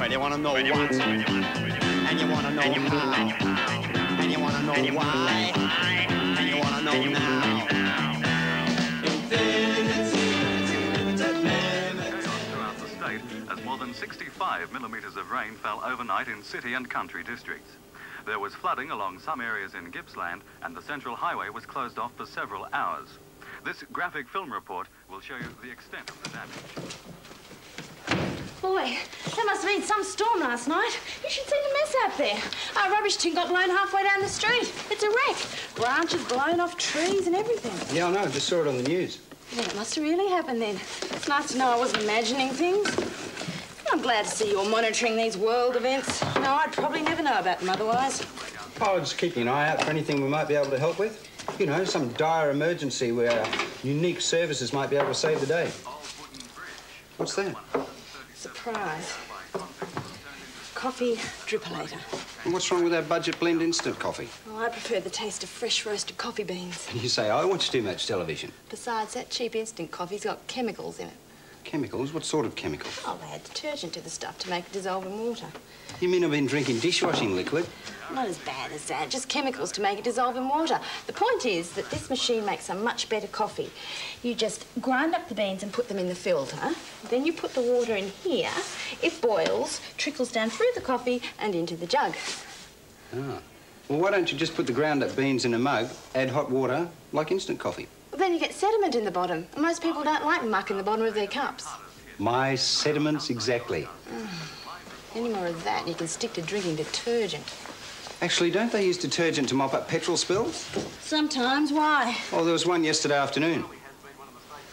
Well, you want to know what, and you want to know how, and you want to know why, and you want to know now. Throughout the state, as more than 65 millimetres of rain fell overnight in city and country districts. There was flooding along some areas in Gippsland, and the Central Highway was closed off for several hours. This graphic film report will show you the extent of the damage. Boy, that must have been some storm last night. You should see the mess out there. Our rubbish tin got blown halfway down the street. It's a wreck. Branches blown off trees and everything. Yeah, I know. I just saw it on the news. Well, it must have really happened then. It's nice to know I wasn't imagining things. I'm glad to see you're monitoring these world events. No, I'd probably never know about them otherwise. I was keeping an eye out for anything we might be able to help with. You know, some dire emergency where our unique services might be able to save the day. What's that? Surprise. Coffee drippolator. And what's wrong with our budget blend instant coffee? Oh, I prefer the taste of fresh roasted coffee beans. You say I watch too much television. Besides, that cheap instant coffee's got chemicals in it. Chemicals? What sort of chemicals? Oh, they add detergent to the stuff to make it dissolve in water. You mean I've been drinking dishwashing liquid? Not as bad as that, just chemicals to make it dissolve in water. The point is that this machine makes a much better coffee. You just grind up the beans and put them in the filter. Then you put the water in here. It boils, trickles down through the coffee and into the jug. Ah. Well, why don't you just put the ground up beans in a mug, add hot water, like instant coffee? Well, then you get sediment in the bottom. And most people don't like muck in the bottom of their cups. My sediments exactly. Any more of that, you can stick to drinking detergent. Actually, don't they use detergent to mop up petrol spills? Sometimes. Why? Oh, there was one yesterday afternoon.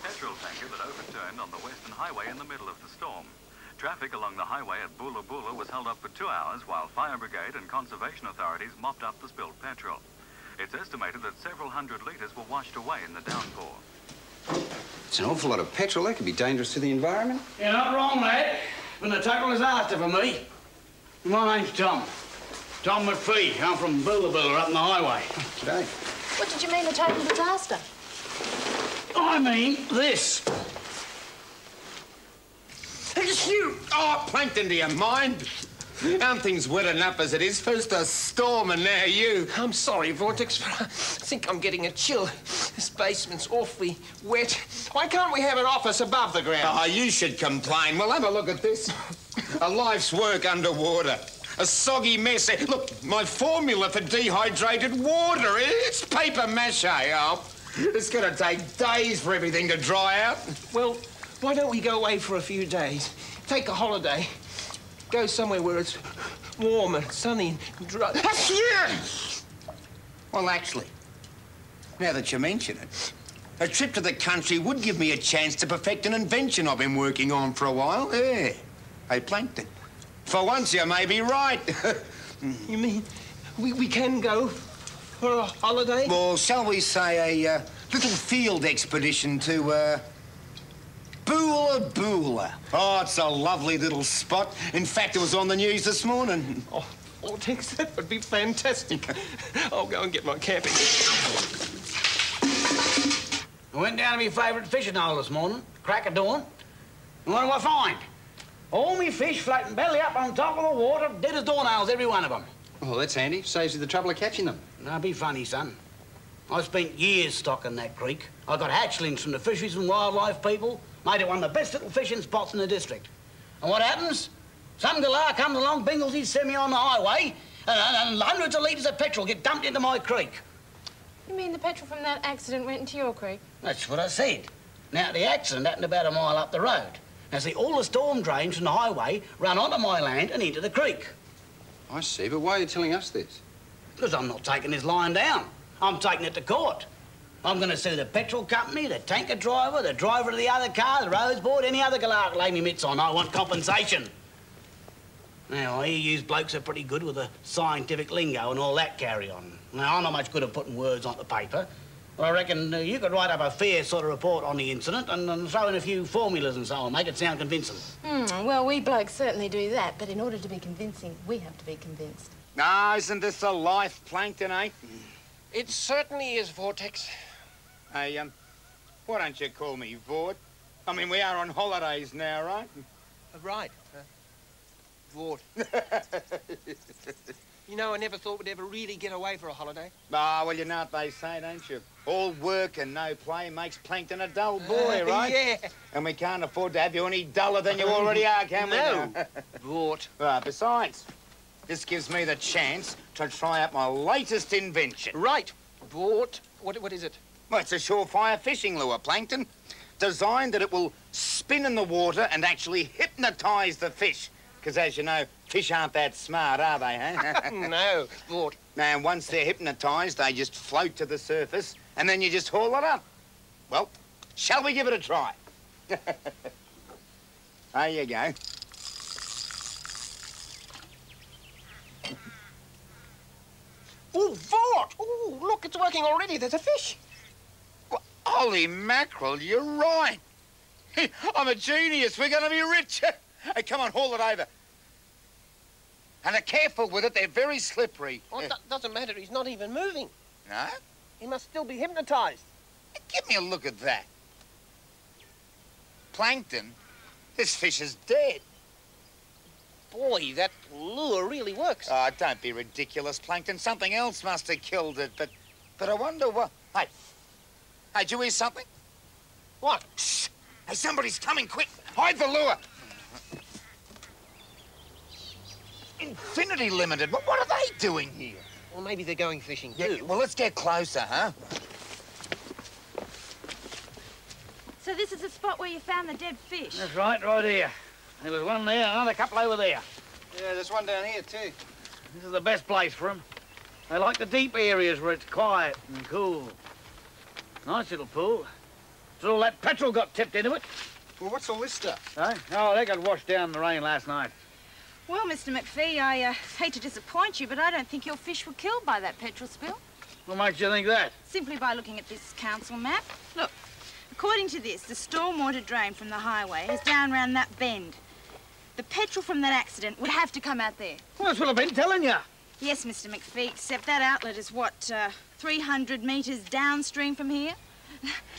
Petrol tanker that overturned on the Western Highway in the middle of the storm. Traffic along the highway at Bula Bula was held up for 2 hours while fire brigade and conservation authorities mopped up the spilled petrol. It's estimated that several hundred litres were washed away in the downpour. It's an awful lot of petrol. That could be dangerous to the environment. You're not wrong, lad. When the total is after for me. My name's Tom. Tom McPhee. I'm from Bula Bula up on the highway. G'day. What did you mean, a total disaster? I mean this. You! Oh, Plankton, do you mind? Aren't things wet enough as it is? First a storm and now you. I'm sorry, Vortex, but I think I'm getting a chill. This basement's awfully wet. Why can't we have an office above the ground? Oh, you should complain. Well, have a look at this. A life's work underwater. A soggy mess. Look, my formula for dehydrated water. It's paper mache, oh. It's going to take days for everything to dry out. Well, why don't we go away for a few days? Take a holiday. Go somewhere where it's warm and sunny and dry. Well, actually, now that you mention it, a trip to the country would give me a chance to perfect an invention I've been working on for a while. Yeah. Hey, Plankton, for once you may be right. You mean we can go for a holiday? Well, shall we say a little field expedition to, Bula Bula. Oh, it's a lovely little spot. In fact, it was on the news this morning. Oh, Vortex, that would be fantastic. I'll go and get my camping. I went down to my favourite fishing hole this morning, crack of dawn. And what do I find? All me fish floating belly up on top of the water, dead as doornails, every one of them. Oh, that's handy. Saves you the trouble of catching them. Now, be funny, son. I spent years stocking that creek. I got hatchlings from the fisheries and wildlife people, made it one of the best little fishing spots in the district. And what happens? Some galah comes along, bingles his semi on the highway, and hundreds of litres of petrol get dumped into my creek. You mean the petrol from that accident went into your creek? That's what I said. Now, the accident happened about a mile up the road. Now, see, all the storm drains from the highway run onto my land and into the creek. I see, but why are you telling us this? Because I'm not taking this line down. I'm taking it to court. I'm going to sue the petrol company, the tanker driver, the driver of the other car, the roads board, any other galah lay me mitts on. I want compensation. Now, I hear you blokes are pretty good with the scientific lingo and all that carry on. Now, I'm not much good at putting words on the paper. But I reckon you could write up a fair sort of report on the incident and throw in a few formulas and so on, make it sound convincing. Well, we blokes certainly do that, but in order to be convincing, we have to be convinced. Ah, isn't this the life, Plankton, eh? It certainly is, Vortex. Hey, why don't you call me Vort? I mean, we are on holidays now, right? Right. Vaught. You know, I never thought we'd ever really get away for a holiday. Ah, well, you know what they say, don't you? All work and no play makes Plankton a dull boy, right? Yeah. And we can't afford to have you any duller than you already are, can we? No. Vaught. Besides, this gives me the chance to try out my latest invention. Right. Vaught. What is it? Well, it's a surefire fishing lure, Plankton. Designed that it will spin in the water and actually hypnotise the fish. Because, as you know, fish aren't that smart, are they, huh? No. Vaught. And once they're hypnotised, they just float to the surface, and then you just haul it up. Well, shall we give it a try? There you go. Oh, Vaught! Oh, look, it's working already. There's a fish. Well, holy mackerel, you're right. I'm a genius. We're going to be rich. Hey, come on, haul it over. And careful with it. They're very slippery. Oh, that doesn't matter. He's not even moving. No? He must still be hypnotised. Give me a look at that. Plankton, this fish is dead. Boy, that lure really works. Oh, don't be ridiculous, Plankton. Something else must have killed it, but I wonder what... Hey, did you hear something? What? Shh! Hey, somebody's coming, quick! Hide the lure! Infinity Limited, what are they doing here? Well, maybe they're going fishing Yeah, too. well, let's get closer, huh? So this is the spot where you found the dead fish? That's right here. There was one there, another couple over there. Yeah, there's one down here, too. This is the best place for them. They like the deep areas where it's quiet and cool. Nice little pool. So all that petrol got tipped into it. Well, what's all this stuff? Eh? Oh, they got washed down in the rain last night. Well, Mr. McPhee, I hate to disappoint you, but I don't think your fish were killed by that petrol spill. What makes you think that? Simply by looking at this council map. Look, according to this, the stormwater drain from the highway is down round that bend. The petrol from that accident would have to come out there. Well, that's what I've been telling you. Yes, Mr. McPhee, except that outlet is, what, 300 metres downstream from here?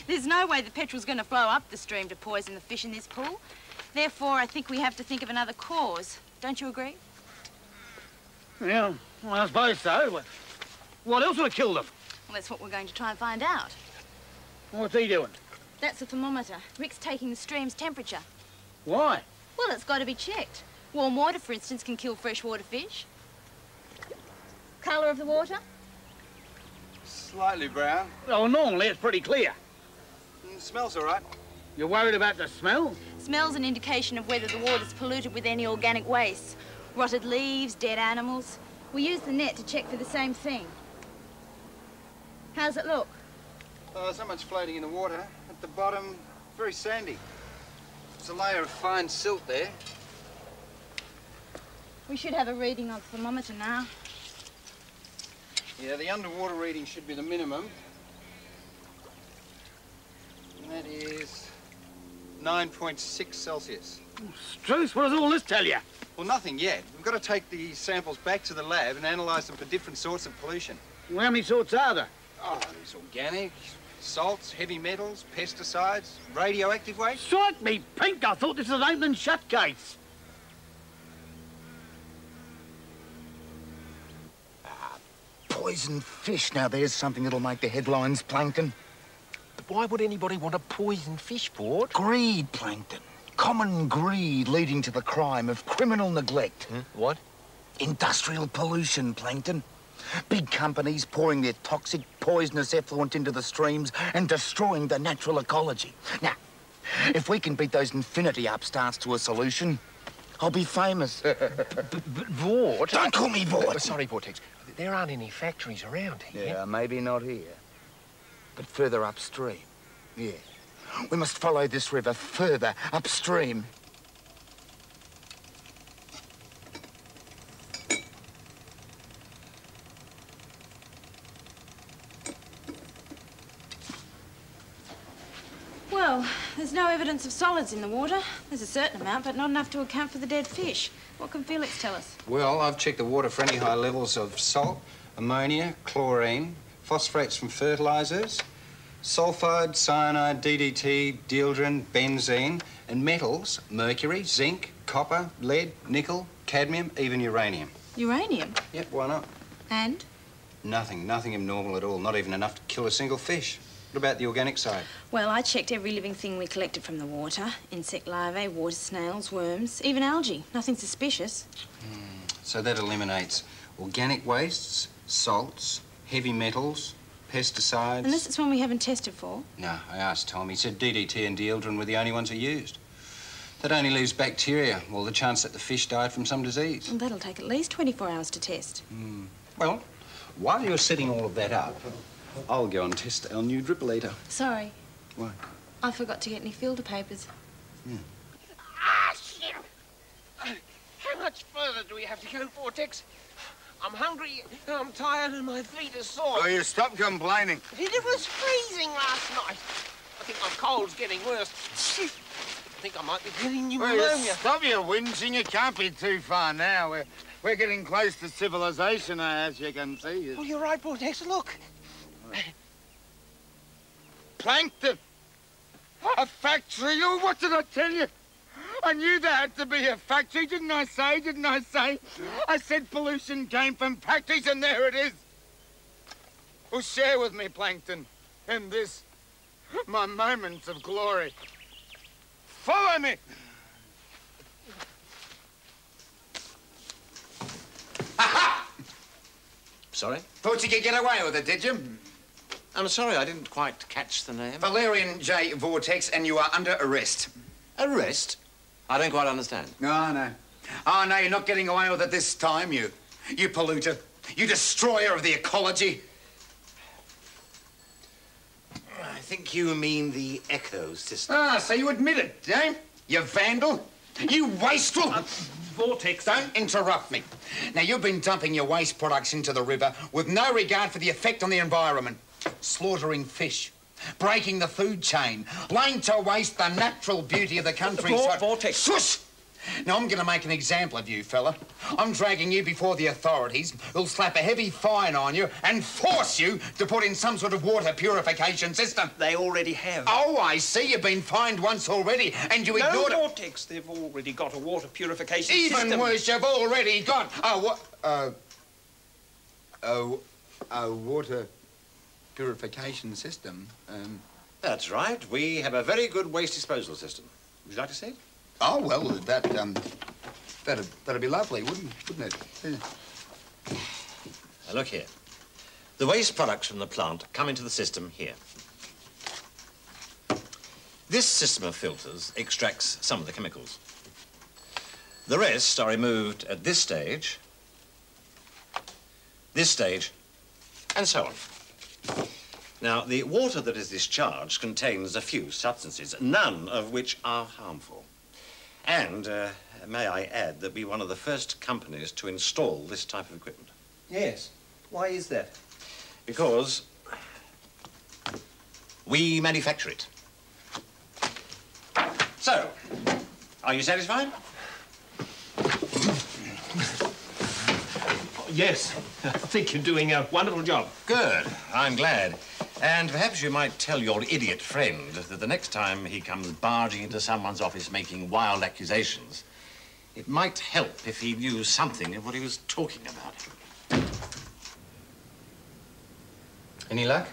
There's no way the petrol's going to flow up the stream to poison the fish in this pool. Therefore, I think we have to think of another cause. Don't you agree? Yeah, well, I suppose so, but what else would have killed them? Well, that's what we're going to try and find out. What's he doing? That's the thermometer. Rick's taking the stream's temperature. Why? Well, it's got to be checked. Warm water, for instance, can kill freshwater fish. Colour of the water? Slightly brown. Oh, normally it's pretty clear. Smells all right. You're worried about the smell? Smell's an indication of whether the water's polluted with any organic waste. Rotted leaves, dead animals. We use the net to check for the same thing. How's it look? There's not much floating in the water. At the bottom, very sandy. There's a layer of fine silt there. We should have a reading on the thermometer now. Yeah, the underwater reading should be the minimum. And that is 9.6 Celsius. Struce, what does all this tell you? Well, nothing yet. We've got to take the samples back to the lab and analyse them for different sorts of pollution. Well, how many sorts are there? Oh, there's organic, salts, heavy metals, pesticides, radioactive waste. Strike me pink, I thought this was an open and shut case. Poisoned fish. Now, there's something that'll make the headlines, Plankton. But why would anybody want to poison fish, Vaught? Greed, Plankton. Common greed leading to the crime of criminal neglect. What? Industrial pollution, Plankton. Big companies pouring their toxic, poisonous effluent into the streams and destroying the natural ecology. Now, if we can beat those infinity upstarts to a solution, I'll be famous. But Vaught... Don't call me Vaught. Sorry, Vortex. There aren't any factories around here. Yeah, maybe not here, but further upstream. Yeah. We must follow this river further upstream. Well, there's no evidence of solids in the water. There's a certain amount, but not enough to account for the dead fish. What can Felix tell us? Well, I've checked the water for any high levels of salt, ammonia, chlorine, phosphates from fertilisers, sulphide, cyanide, DDT, dieldrin, benzene, and metals, mercury, zinc, copper, lead, nickel, cadmium, even uranium. Uranium? Yep, why not? And? Nothing abnormal at all, not even enough to kill a single fish. What about the organic side? Well, I checked every living thing we collected from the water. Insect larvae, water snails, worms, even algae. Nothing suspicious. So that eliminates organic wastes, salts, heavy metals, pesticides. Unless it's one we haven't tested for. No, I asked Tom. He said DDT and dieldrin were the only ones he used. That only leaves bacteria, or the chance that the fish died from some disease. Well, that'll take at least 24 hours to test. Well, while you're setting all of that up, I'll go and test our new drippolator. Sorry. Why? I forgot to get any filter papers. Ah, shit! How much further do we have to go, Vortex? I'm hungry, I'm tired, and my feet are sore. Oh, you stop complaining. It was freezing last night. I think my cold's getting worse. I think I might be getting pneumonia. Well, stop your whinging. You can't be too far now. We're getting close to civilization, as you can see. Oh, you're right, Vortex. Look. Plankton. A factory? Oh, what did I tell you? I knew there had to be a factory, didn't I say? I said pollution came from factories, and there it is. Well, share with me, Plankton, in this, my moments of glory. Follow me. Aha! Sorry? Thought you could get away with it, did you? I'm sorry, I didn't quite catch the name. Valerian J. Vortex, and you are under arrest. Arrest? I don't quite understand. Oh, no. Oh, no, you're not getting away with it this time, you polluter. You destroyer of the ecology. I think you mean the echo system. Ah, so you admit it, eh? You vandal. You wasteful. Vortex. Don't interrupt me. Now, you've been dumping your waste products into the river with no regard for the effect on the environment. Slaughtering fish, breaking the food chain, laying to waste the natural beauty of the countryside. Vortex. Shush! Now, I'm going to make an example of you, fella. I'm dragging you before the authorities, who'll slap a heavy fine on you and force you to put in some sort of water purification system. They already have. Oh, I see. You've been fined once already, and you ignored it. No, Vortex. They've already got a water purification system. Even worse, you've already got a water purification system. That's right. We have a very good waste disposal system. Would you like to see it? Oh, well, that'd be lovely, wouldn't it? Yeah. Now, look here. The waste products from the plant come into the system here. This system of filters extracts some of the chemicals. The rest are removed at this stage, and so on. Now, the water that is discharged contains a few substances, none of which are harmful. And may I add that we're one of the first companies to install this type of equipment. Yes. Why is that? Because we manufacture it. So, are you satisfied? Yes. I think you're doing a wonderful job. Good. I'm glad. And perhaps you might tell your idiot friend that the next time he comes barging into someone's office making wild accusations, it might help if he knew something of what he was talking about. Any luck?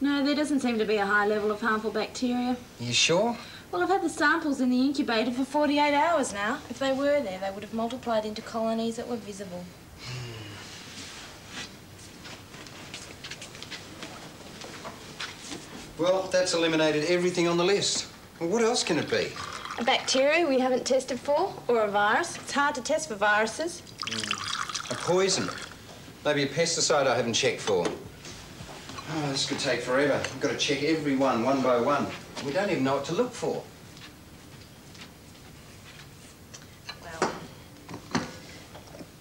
No, there doesn't seem to be a high level of harmful bacteria. You sure? Well, I've had the samples in the incubator for 48 hours now. If they were there, they would have multiplied into colonies that were visible. Well, that's eliminated everything on the list. Well, what else can it be? A bacteria we haven't tested for, or a virus. It's hard to test for viruses. A poison. Maybe a pesticide I haven't checked for. Oh, this could take forever. I've got to check every one by one. We don't even know what to look for. Well,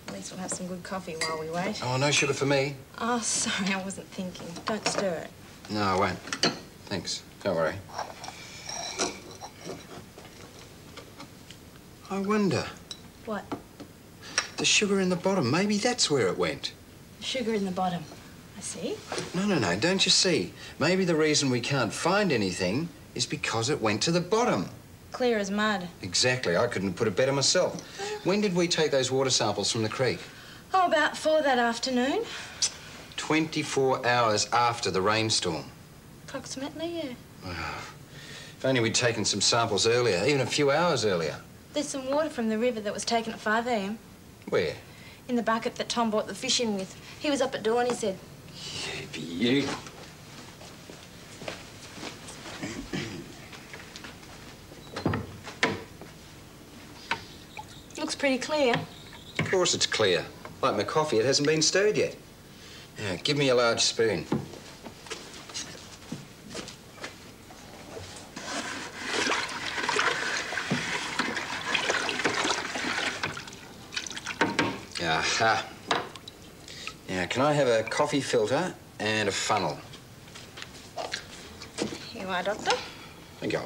at least we'll have some good coffee while we wait. Oh, no sugar for me. Oh, sorry, I wasn't thinking. Don't stir it. No, I won't. Thanks. Don't worry. I wonder. What? The sugar in the bottom. Maybe that's where it went. Sugar in the bottom. I see. No. Don't you see? Maybe the reason we can't find anything is because it went to the bottom. Clear as mud. Exactly. I couldn't put it better myself. When did we take those water samples from the creek? Oh, about 4 that afternoon. 24 hours after the rainstorm. Approximately, yeah. If only we'd taken some samples earlier, even a few hours earlier. There's some water from the river that was taken at 5 a.m. Where? In the bucket that Tom brought the fish in with. He was up at dawn, he said. Yeah, be you. Looks pretty clear. Of course it's clear. Like my coffee, it hasn't been stirred yet. Yeah, give me a large spoon. Aha. Now, can I have a coffee filter and a funnel? Here you are, Doctor. Thank you.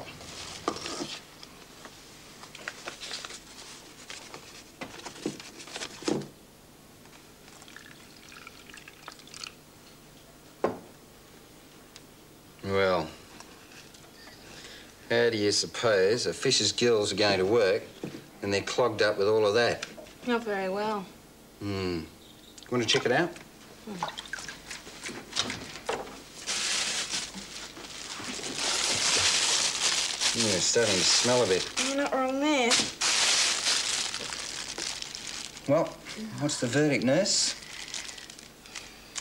Well, how do you suppose a fish's gills are going to work when they're clogged up with all of that? Not very well. You want to check it out? Yeah, it's starting to smell a bit. You're not wrong there. Well, what's the verdict, nurse?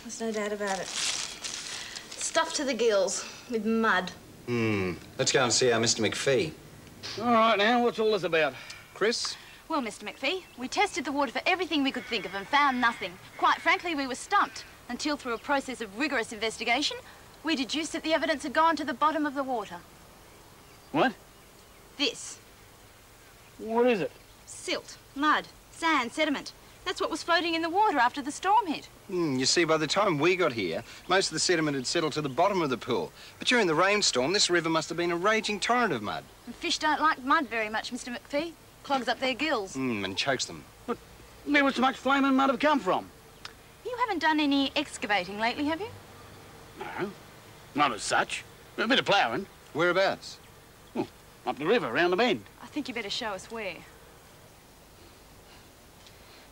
There's no doubt about it. Stuffed to the gills with mud. Let's go and see our Mr. McPhee. All right, now, what's all this about? Chris? Well, Mr. McPhee, we tested the water for everything we could think of and found nothing. Quite frankly, we were stumped until, through a process of rigorous investigation, we deduced that the evidence had gone to the bottom of the water. What? This. What is it? Silt, mud, sand, sediment. That's what was floating in the water after the storm hit. You see, by the time we got here, most of the sediment had settled to the bottom of the pool. But during the rainstorm, this river must have been a raging torrent of mud. And fish don't like mud very much, Mr. McPhee. Clogs up their gills. And chokes them. But where would so much flaming mud have come from? You haven't done any excavating lately, have you? No, not as such. A bit of ploughing. Whereabouts? Oh, up the river, round the bend. I think you better show us where.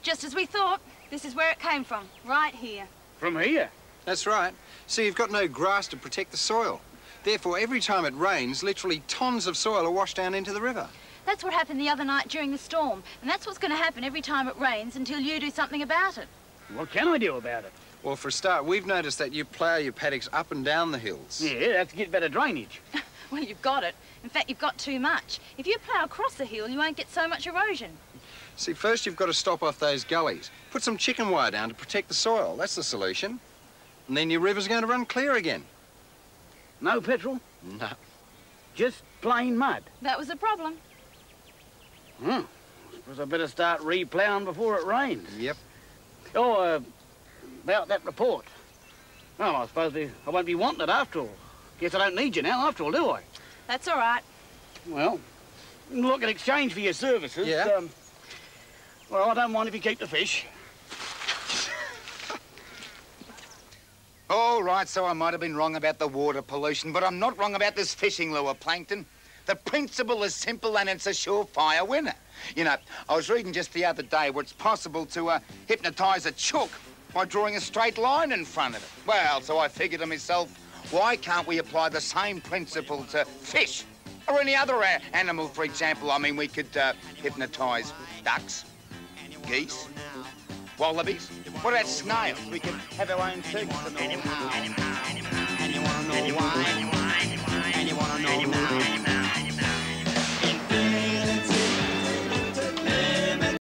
Just as we thought, this is where it came from, right here. From here? That's right. See, you've got no grass to protect the soil. Therefore, every time it rains, literally tons of soil are washed down into the river. That's what happened the other night during the storm, and that's what's going to happen every time it rains until you do something about it. What can I do about it? Well, for a start, we've noticed that you plough your paddocks up and down the hills. Yeah, that's to get better drainage. Well, you've got it. In fact, you've got too much. If you plough across the hill, you won't get so much erosion. See, first you've got to stop off those gullies. Put some chicken wire down to protect the soil. That's the solution. And then your river's going to run clear again. No petrol? No. Just plain mud? That was the problem. I suppose I better start reploughing before it rains. Yep. Oh, about that report. Well, I suppose I won't be wanting it after all. Guess I don't need you now after all, do I? That's all right. Well, look, in exchange for your services... Yeah? Well, I don't mind if you keep the fish. All right, so I might have been wrong about the water pollution, but I'm not wrong about this fishing lure, Plankton. The principle is simple and it's a surefire winner. You know, I was reading just the other day where it's possible to hypnotise a chook by drawing a straight line in front of it. Well, so I figured to myself, why can't we apply the same principle to fish? Or any other animal, for example. I mean, we could hypnotise ducks, geese, wallabies. What about snails? We could have our own turkeys and all.